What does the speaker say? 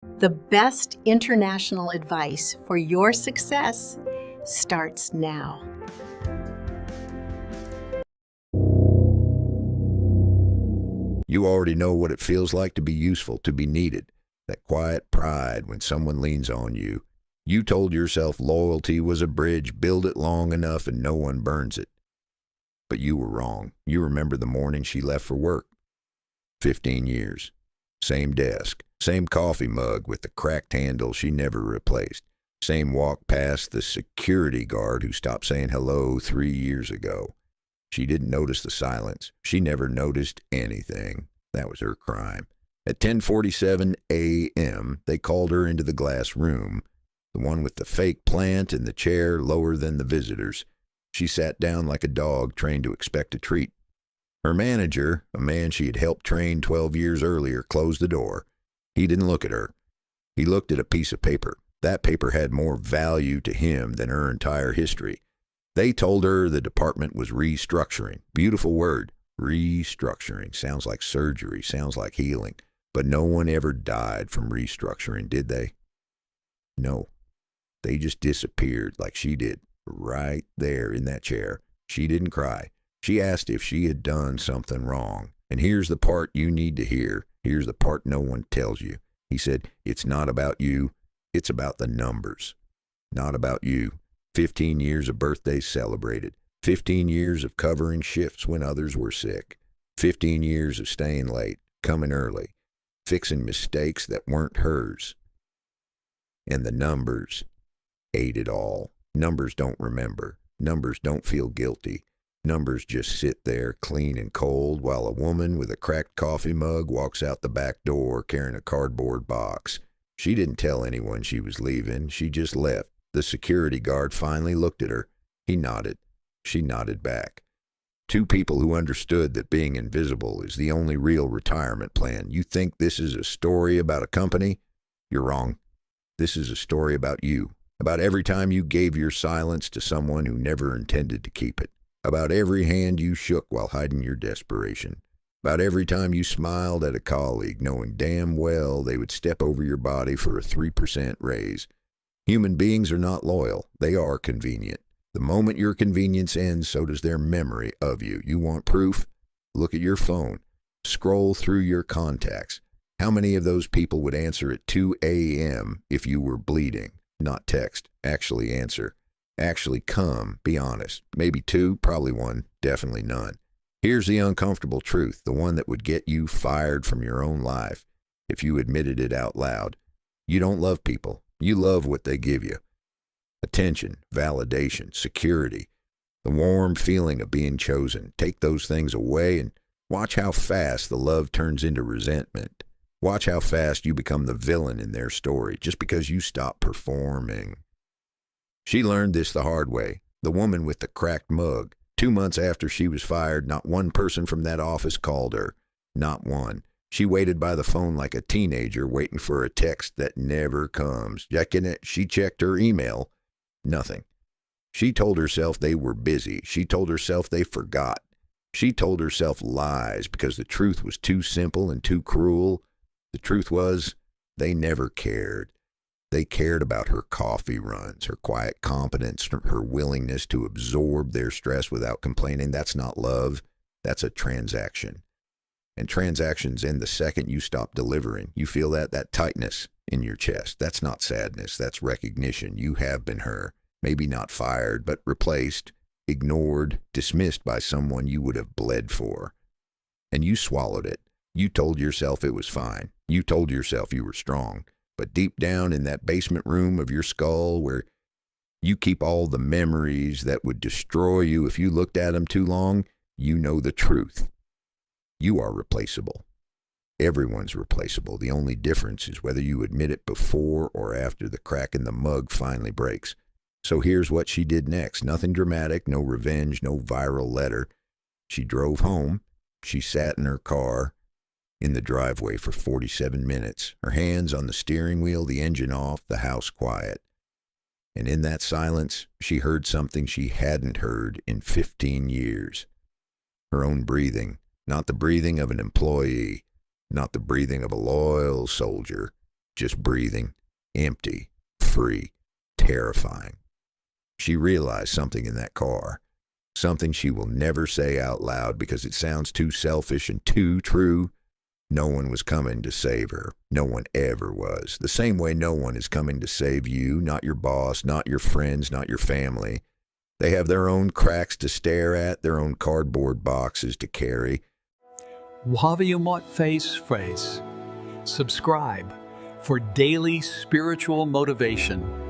The best international advice for your success starts now. You already know what it feels like to be useful, to be needed. That quiet pride when someone leans on you. You told yourself loyalty was a bridge, build it long enough and no one burns it. But you were wrong. You remember the morning she left for work. 15 years. Same desk. Same coffee mug with the cracked handle she never replaced. Same walk past the security guard who stopped saying hello 3 years ago. She didn't notice the silence. She never noticed anything. That was her crime. At 10:47 a.m., they called her into the glass room, the one with the fake plant and the chair lower than the visitors. She sat down like a dog trained to expect a treat. Her manager, a man she had helped train 12 years earlier, closed the door. He didn't look at her. He looked at a piece of paper. That paper had more value to him than her entire history. They told her the department was restructuring. Beautiful word. Restructuring. Sounds like surgery. Sounds like healing. But no one ever died from restructuring, did they? No. They just disappeared like she did. Right there in that chair. She didn't cry. She asked if she had done something wrong. And here's the part you need to hear. Here's the part no one tells you. He said, it's not about you. It's about the numbers. Not about you. 15 years of birthdays celebrated. 15 years of covering shifts when others were sick. 15 years of staying late, coming early, fixing mistakes that weren't hers. And the numbers ate it all. Numbers don't remember. Numbers don't feel guilty. Numbers just sit there clean and cold while a woman with a cracked coffee mug walks out the back door carrying a cardboard box. She didn't tell anyone she was leaving. She just left. The security guard finally looked at her. He nodded. She nodded back. Two people who understood that being invisible is the only real retirement plan. You think this is a story about a company? You're wrong. This is a story about you. About every time you gave your silence to someone who never intended to keep it. About every hand you shook while hiding your desperation. About every time you smiled at a colleague, knowing damn well they would step over your body for a 3% raise. Human beings are not loyal. They are convenient. The moment your convenience ends, so does their memory of you. You want proof? Look at your phone. Scroll through your contacts. How many of those people would answer at 2 a.m. if you were bleeding? Not text. Actually answer. Actually come. Be honest. Maybe two, probably one, definitely none. Here's the uncomfortable truth, the one that would get you fired from your own life if you admitted it out loud. You don't love people. You love what they give you. Attention, validation, security, the warm feeling of being chosen. Take those things away and watch how fast the love turns into resentment. Watch how fast you become the villain in their story just because you stop performing. She learned this the hard way. The woman with the cracked mug. 2 months after she was fired, not one person from that office called her. Not one. She waited by the phone like a teenager waiting for a text that never comes. She checked her email. Nothing. She told herself they were busy. She told herself they forgot. She told herself lies because the truth was too simple and too cruel. The truth was, they never cared. They cared about her coffee runs, her quiet competence, her willingness to absorb their stress without complaining. That's not love. That's a transaction. And transactions end the second you stop delivering. You feel that tightness in your chest. That's not sadness. That's recognition. You have been her. Maybe not fired, but replaced, ignored, dismissed by someone you would have bled for. And you swallowed it. You told yourself it was fine. You told yourself you were strong. But deep down in that basement room of your skull where you keep all the memories that would destroy you if you looked at them too long, you know the truth. You are replaceable. Everyone's replaceable. The only difference is whether you admit it before or after the crack in the mug finally breaks. So here's what she did next. Nothing dramatic, no revenge, no viral letter. She drove home. She sat in her car in the driveway for 47 minutes, her hands on the steering wheel, the engine off, the house quiet. And in that silence, she heard something she hadn't heard in 15 years. Her own breathing, not the breathing of an employee, not the breathing of a loyal soldier, just breathing, empty, free, terrifying. She realized something in that car, something she will never say out loud because it sounds too selfish and too true. No one was coming to save her. No one ever was. The same way no one is coming to save you, not your boss, not your friends, not your family. They have their own cracks to stare at, their own cardboard boxes to carry. Waviumot Face Phrase. Subscribe for daily spiritual motivation.